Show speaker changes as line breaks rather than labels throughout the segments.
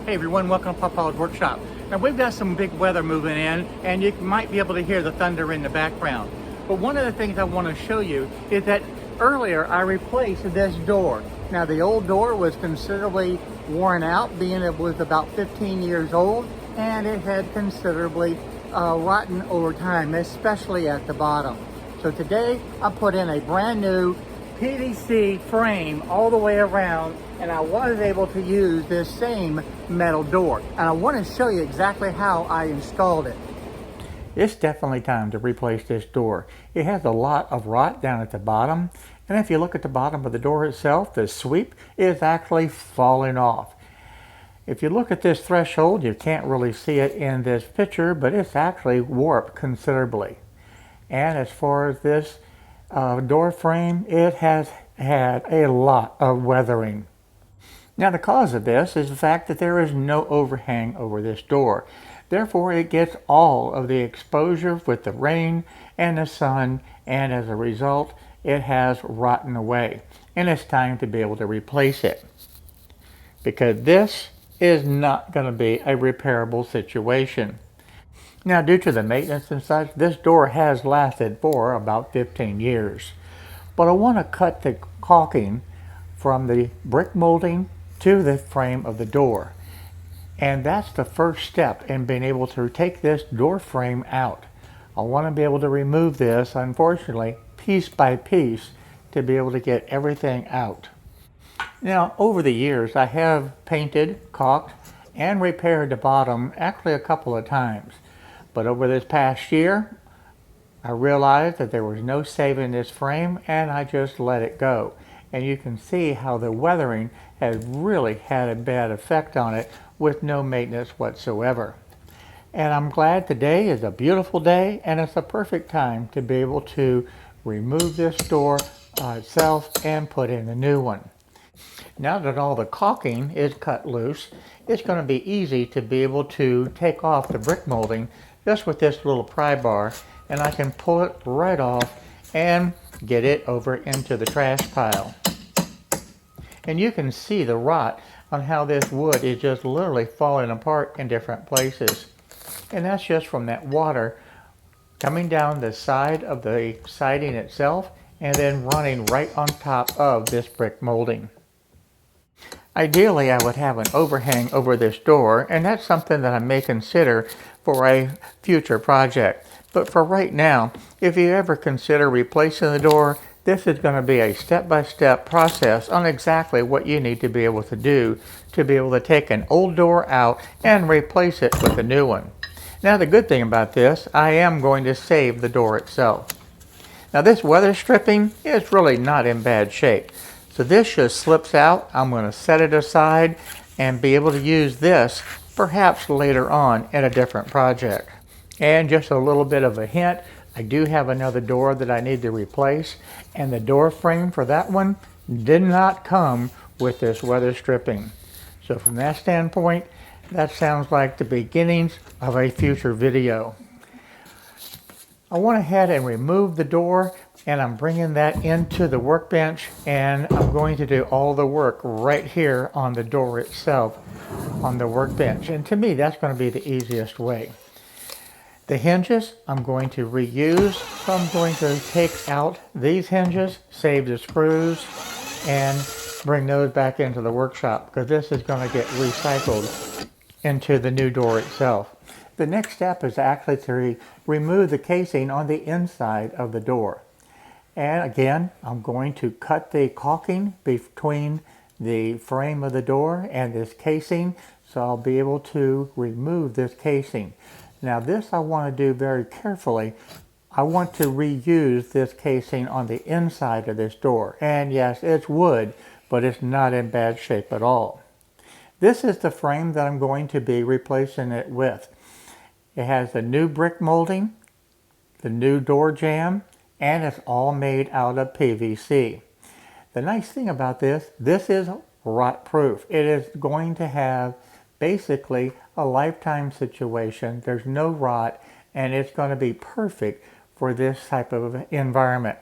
Hey everyone, welcome to Papa's Workshop. Now we've got some big weather moving in and you might be able to hear the thunder in the background. But one of the things I want to show you is that earlier I replaced this door. Now the old door was considerably worn out, being it was about 15 years old, and it had considerably rotten over time, especially at the bottom. So today I put in a brand new PVC frame all the way around, and I was able to use this same metal door. And I want to show you exactly how I installed it. It's definitely time to replace this door. It has a lot of rot down at the bottom, and if you look at the bottom of the door itself, the sweep is actually falling off. If you look at this threshold, you can't really see it in this picture, but it's actually warped considerably. And as far as this door frame, it has had a lot of weathering. Now the cause of this is the fact that there is no overhang over this door. Therefore it gets all of the exposure with the rain and the sun, and as a result it has rotten away. And it's time to be able to replace it, because this is not going to be a repairable situation. Now, due to the maintenance and such, this door has lasted for about 15 years. But I want to cut the caulking from the brick molding to the frame of the door. And that's the first step in being able to take this door frame out. I want to be able to remove this, unfortunately, piece by piece, to be able to get everything out. Now, over the years, I have painted, caulked, and repaired the bottom actually a couple of times. But over this past year, I realized that there was no saving this frame, and I just let it go. And you can see how the weathering has really had a bad effect on it with no maintenance whatsoever. And I'm glad today is a beautiful day, and it's a perfect time to be able to remove this door itself and put in a new one. Now that all the caulking is cut loose, it's going to be easy to be able to take off the brick molding just with this little pry bar, and I can pull it right off and get it over into the trash pile. And you can see the rot on how this wood is just literally falling apart in different places. And that's just from that water coming down the side of the siding itself and then running right on top of this brick molding. Ideally, I would have an overhang over this door, and that's something that I may consider for a future project. But for right now, if you ever consider replacing the door, this is going to be a step-by-step process on exactly what you need to be able to do to be able to take an old door out and replace it with a new one. Now the good thing about this, I am going to save the door itself. Now this weather stripping is really not in bad shape. So this just slips out. I'm going to set it aside and be able to use this perhaps later on in a different project. And just a little bit of a hint, I do have another door that I need to replace, and the door frame for that one did not come with this weather stripping. So from that standpoint, that sounds like the beginnings of a future video. I went ahead and removed the door, and I'm bringing that into the workbench, and I'm going to do all the work right here on the door itself on the workbench. And to me, that's going to be the easiest way. The hinges I'm going to reuse, so I'm going to take out these hinges, save the screws, and bring those back into the workshop, because this is going to get recycled into the new door itself. The next step is actually to remove the casing on the inside of the door. And again, I'm going to cut the caulking between the frame of the door and this casing, so I'll be able to remove this casing. Now this I want to do very carefully. I want to reuse this casing on the inside of this door. And yes, it's wood, but it's not in bad shape at all. This is the frame that I'm going to be replacing it with. It has the new brick molding, the new door jamb, and it's all made out of PVC. The nice thing about this is rot proof. It is going to have basically a lifetime situation. There's no rot, and it's going to be perfect for this type of environment.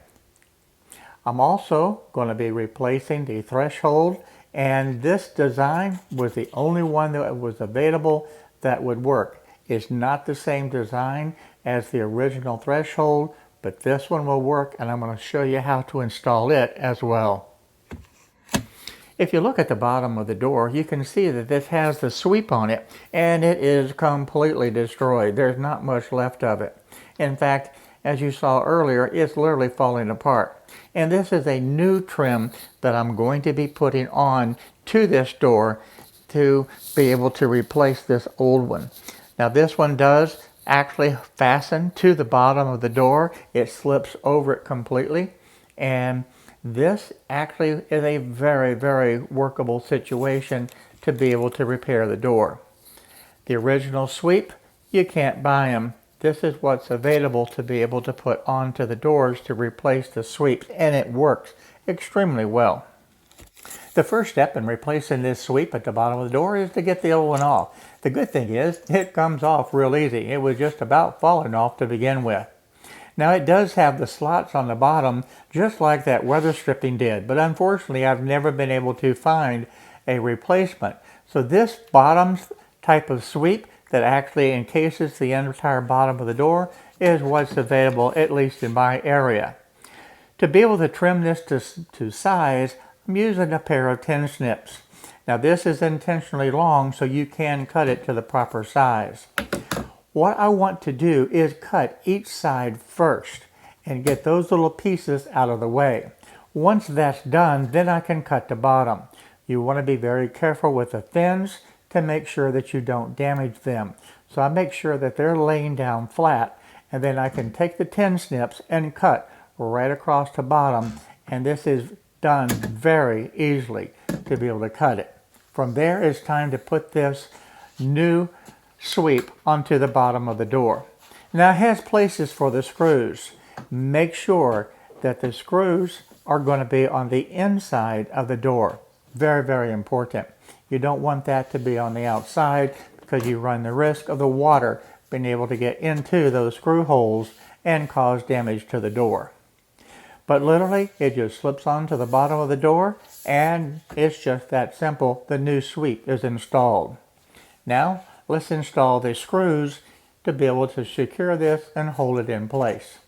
I'm also going to be replacing the threshold And this design was the only one that was available that would work. It's not the same design as the original threshold, but this one will work, and I'm going to show you how to install it as well. If you look at the bottom of the door, you can see that this has the sweep on it, and it is completely destroyed. There's not much left of it. In fact, as you saw earlier, it's literally falling apart. And this is a new trim that I'm going to be putting on to this door to be able to replace this old one. Now this one does actually fasten to the bottom of the door. It slips over it completely, and this actually is a very, very workable situation to be able to repair the door. The original sweep, you can't buy them. This is what's available to be able to put onto the doors to replace the sweep, and it works extremely well. The first step in replacing this sweep at the bottom of the door is to get the old one off. The good thing is it comes off real easy. It was just about falling off to begin with. Now it does have the slots on the bottom just like that weather stripping did, but unfortunately I've never been able to find a replacement. So this bottom type of sweep that actually encases the entire bottom of the door is what's available, at least in my area. To be able to trim this to size, I'm using a pair of 10 snips. Now this is intentionally long so you can cut it to the proper size. What I want to do is cut each side first and get those little pieces out of the way. Once that's done, then I can cut the bottom. You want to be very careful with the thins to make sure that you don't damage them. So I make sure that they're laying down flat, and then I can take the 10 snips and cut right across the bottom, and this is done very easily to be able to cut it. From there, it's time to put this new sweep onto the bottom of the door. Now it has places for the screws. Make sure that the screws are going to be on the inside of the door. Very, very important. You don't want that to be on the outside because you run the risk of the water being able to get into those screw holes and cause damage to the door. But literally, it just slips onto the bottom of the door, and it's just that simple. The new sweep is installed. Now, let's install the screws to be able to secure this and hold it in place.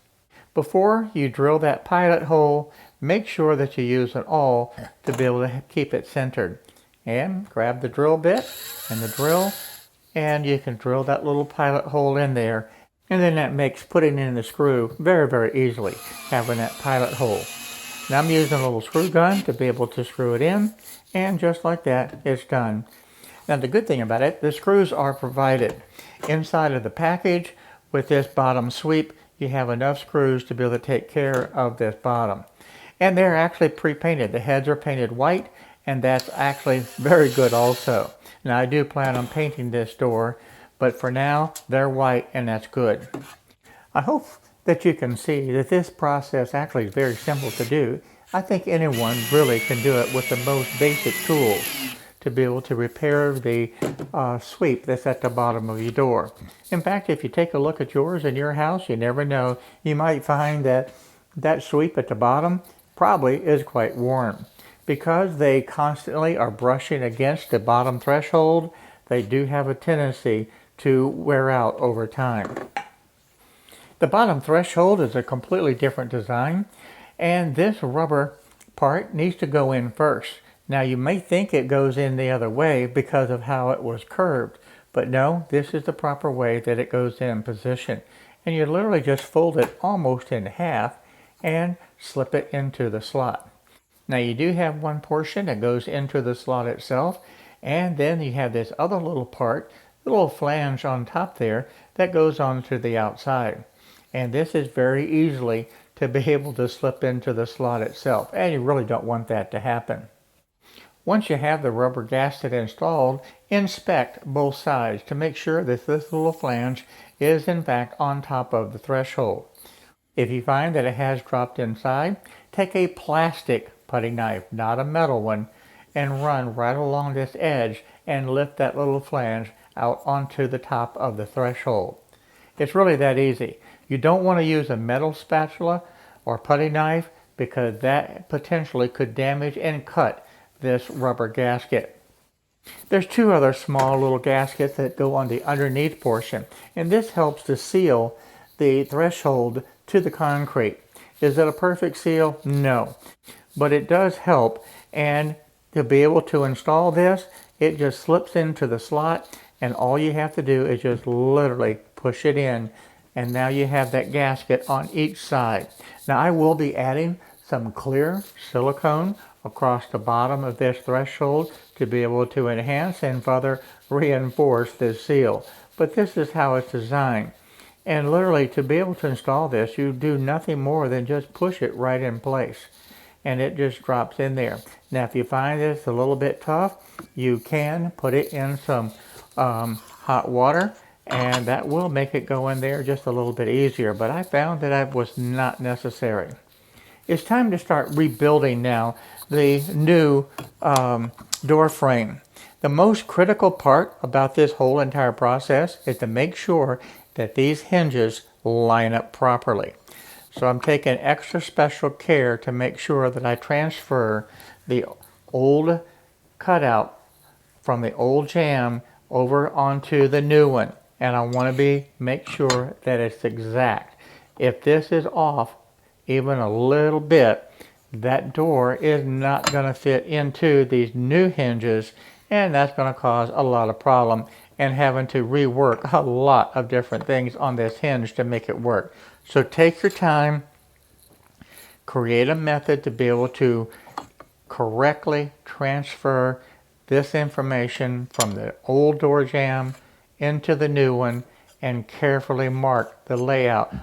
Before you drill that pilot hole, make sure that you use an awl to be able to keep it centered. And grab the drill bit and the drill, and you can drill that little pilot hole in there. And then that makes putting in the screw very, very easily, having that pilot hole. Now I'm using a little screw gun to be able to screw it in, and just like that, it's done. Now the good thing about it, the screws are provided. Inside of the package with this bottom sweep, you have enough screws to be able to take care of this bottom. And they're actually pre-painted. The heads are painted white, and that's actually very good also. Now I do plan on painting this door, but for now they're white, and that's good. I hope that you can see that this process actually is very simple to do. I think anyone really can do it with the most basic tools to be able to repair the sweep that's at the bottom of your door. In fact, if you take a look at yours in your house, you never know, you might find that that sweep at the bottom probably is quite worn. Because they constantly are brushing against the bottom threshold, they do have a tendency to wear out over time. The bottom threshold is a completely different design, and this rubber part needs to go in first. Now you may think it goes in the other way because of how it was curved, but no, this is the proper way that it goes in position. And you literally just fold it almost in half and slip it into the slot. Now you do have one portion that goes into the slot itself, and then you have this other little part, the little flange on top there, that goes onto the outside. And this is very easily to be able to slip into the slot itself, and you really don't want that to happen. Once you have the rubber gasket installed, inspect both sides to make sure that this little flange is in fact on top of the threshold. If you find that it has dropped inside, take a plastic putty knife, not a metal one, and run right along this edge and lift that little flange out onto the top of the threshold. It's really that easy. You don't want to use a metal spatula or putty knife because that potentially could damage and cut this rubber gasket. There's two other small little gaskets that go on the underneath portion, and this helps to seal the threshold to the concrete. Is it a perfect seal? No, but it does help. And to be able to install this, it just slips into the slot, and all you have to do is just literally push it in, and now you have that gasket on each side. Now I will be adding some clear silicone across the bottom of this threshold to be able to enhance and further reinforce this seal. But this is how it's designed. And literally, to be able to install this, you do nothing more than just push it right in place, and it just drops in there. Now if you find this a little bit tough, you can put it in some hot water, and that will make it go in there just a little bit easier, but I found that that was not necessary. It's time to start rebuilding now the new door frame. The most critical part about this whole entire process is to make sure that these hinges line up properly. So I'm taking extra special care to make sure that I transfer the old cutout from the old Jamb over onto the new one. And I want to make sure that it's exact. If this is off even a little bit, that door is not going to fit into these new hinges, and that's going to cause a lot of problem and having to rework a lot of different things on this hinge to make it work. So take your time, create a method to be able to correctly transfer this information from the old door jamb into the new one, and carefully mark the layout.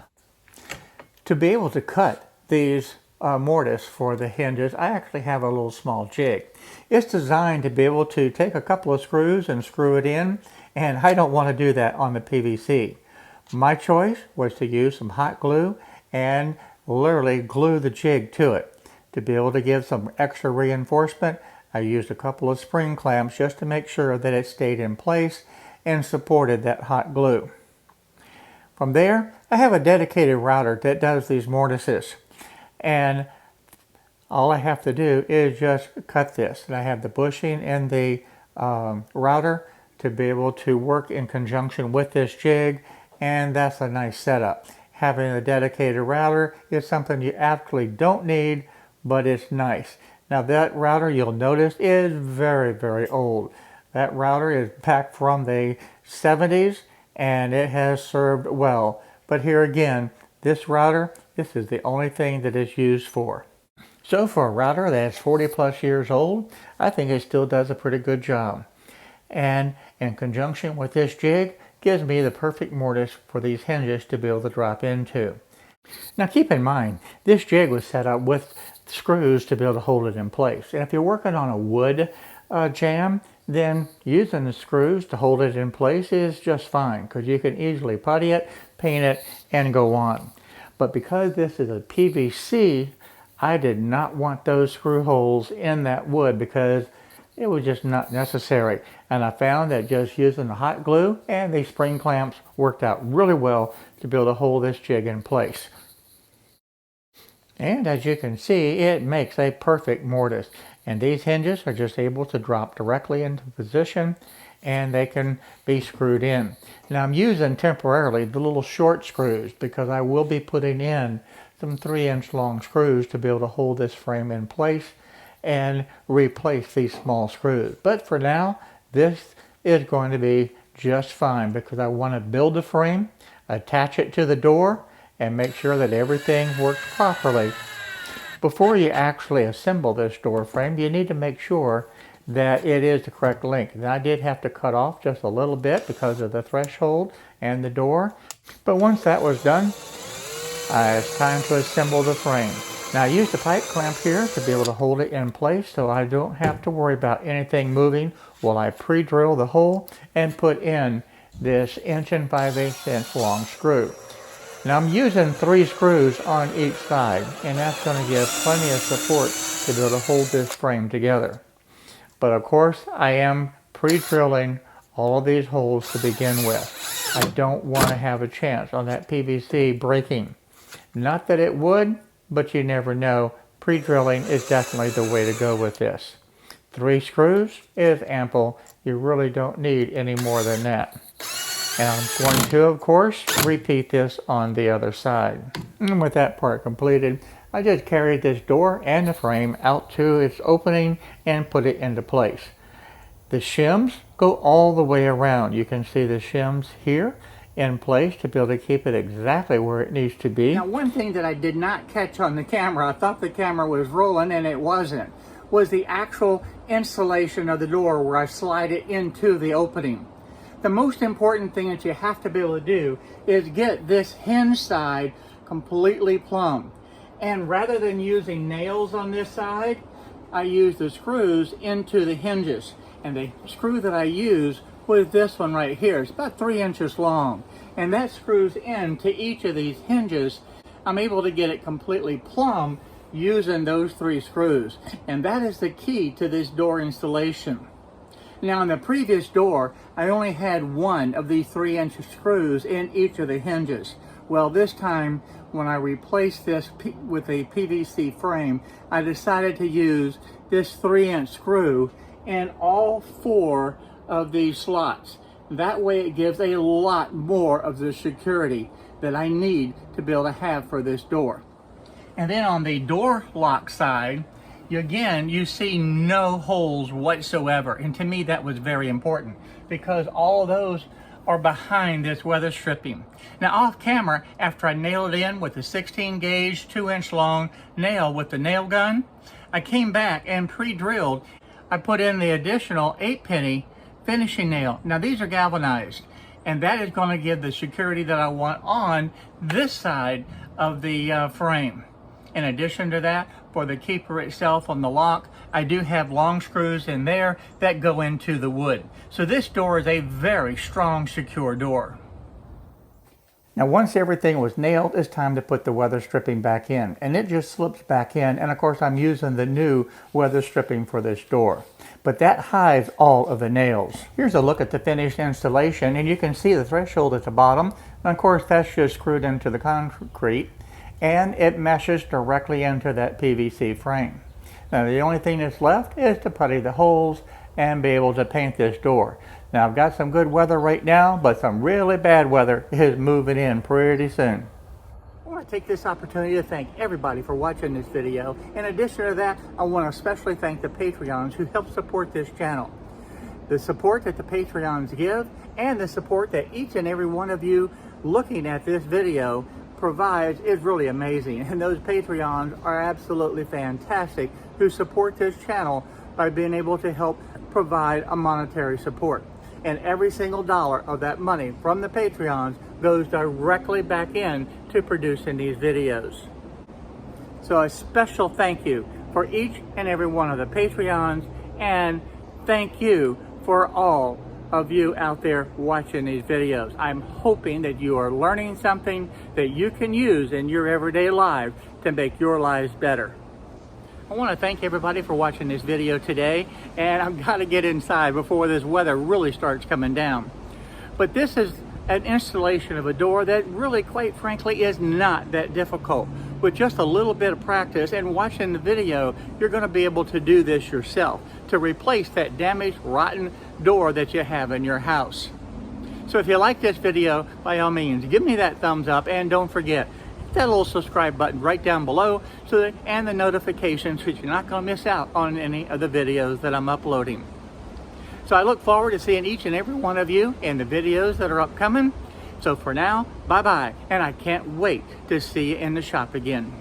To be able to cut these mortise for the hinges, I actually have a little small jig. It's designed to be able to take a couple of screws and screw it in, and I don't want to do that on the PVC. My choice was to use some hot glue and literally glue the jig to it. To be able to give some extra reinforcement, I used a couple of spring clamps just to make sure that it stayed in place and supported that hot glue. From there, I have a dedicated router that does these mortises, and all I have to do is just cut this. And I have the bushing and the router to be able to work in conjunction with this jig, and that's a nice setup. Having a dedicated router is something you actually don't need, but it's nice. Now that router, you'll notice, is very, very old. That router is back from the 70s, and it has served well. But here again, this router, this is the only thing that it's used for. So for a router that's 40 plus years old, I think it still does a pretty good job. And in conjunction with this jig, gives me the perfect mortise for these hinges to be able to drop into. Now keep in mind, this jig was set up with screws to be able to hold it in place. And if you're working on a wood jamb, then using the screws to hold it in place is just fine, because you can easily putty it, paint it, and go on. But because this is a PVC, I did not want those screw holes in that wood because it was just not necessary. And I found that just using the hot glue and these spring clamps worked out really well to be able to hold this jig in place. And as you can see, it makes a perfect mortise. And these hinges are just able to drop directly into position, and they can be screwed in. Now I'm using temporarily the little short screws because I will be putting in some 3-inch long screws to be able to hold this frame in place and replace these small screws. But for now, this is going to be just fine because I want to build the frame, attach it to the door, and make sure that everything works properly. Before you actually assemble this door frame, you need to make sure that it is the correct length. And I did have to cut off just a little bit because of the threshold and the door. But once that was done, it's time to assemble the frame. Now I used a pipe clamp here to be able to hold it in place so I don't have to worry about anything moving while I pre-drill the hole and put in this 1 5/8 inch long screw. Now I'm using 3 screws on each side, and that's going to give plenty of support to be able to hold this frame together. But of course, I am pre-drilling all of these holes to begin with. I don't want to have a chance on that PVC breaking. Not that it would, but you never know. Pre-drilling is definitely the way to go with this. 3 screws is ample. You really don't need any more than that. And I'm going to, of course, repeat this on the other side. And with that part completed, I just carried this door and the frame out to its opening and put it into place. The shims go all the way around. You can see the shims here in place to be able to keep it exactly where it needs to be. Now, one thing that I did not catch on the camera, I thought the camera was rolling and it wasn't, was the actual installation of the door where I slide it into the opening. The most important thing that you have to be able to do is get this hinge side completely plumb. And rather than using nails on this side, I use the screws into the hinges. And the screw that I use was this one right here. It's about 3 inches long. And that screws into each of these hinges. I'm able to get it completely plumb using those 3 screws. And that is the key to this door installation. Now, in the previous door, I only had one of these 3-inch screws in each of the hinges. Well, this time, when I replaced this with a PVC frame, I decided to use this 3-inch screw in all 4 of these slots. That way it gives a lot more of the security that I need to be able to have for this door. And then on the door lock side, you see no holes whatsoever. And to me, that was very important because all of those are behind this weather stripping. Now, off camera, after I nailed it in with a 16 gauge, 2-inch long nail with the nail gun, I came back and pre-drilled. I put in the additional 8-penny finishing nail. Now, these are galvanized, and that is going to give the security that I want on this side of the frame. In addition to that, for the keeper itself on the lock, I do have long screws in there that go into the wood. So this door is a very strong, secure door. Now, once everything was nailed, it's time to put the weather stripping back in. And it just slips back in. And of course, I'm using the new weather stripping for this door. But that hides all of the nails. Here's a look at the finished installation. And you can see the threshold at the bottom. And of course, that's just screwed into the concrete. And it meshes directly into that PVC frame. Now, the only thing that's left is to putty the holes and be able to paint this door. Now, I've got some good weather right now, but some really bad weather is moving in pretty soon. I want to take this opportunity to thank everybody for watching this video. In addition to that, I want to especially thank the Patreons who help support this channel. The support that the Patreons give and the support that each and every one of you looking at this video provides is really amazing. And those Patreons are absolutely fantastic who support this channel by being able to help provide a monetary support. And every single dollar of that money from the Patreons goes directly back in to producing these videos. So a special thank you for each and every one of the Patreons, and thank you for all of you out there watching these videos. I'm hoping that you are learning something that you can use in your everyday lives to make your lives better. I want to thank everybody for watching this video today, and I've got to get inside before this weather really starts coming down. But this is an installation of a door that really, quite frankly, is not that difficult. With just a little bit of practice and watching the video, you're going to be able to do this yourself to replace that damaged, rotten door that you have in your house. So if you like this video, by all means, give me that thumbs up, and don't forget, that little subscribe button right down below and the notifications so you're not going to miss out on any of the videos that I'm uploading. So I look forward to seeing each and every one of you in the videos that are upcoming. So for now, bye-bye, and I can't wait to see you in the shop again.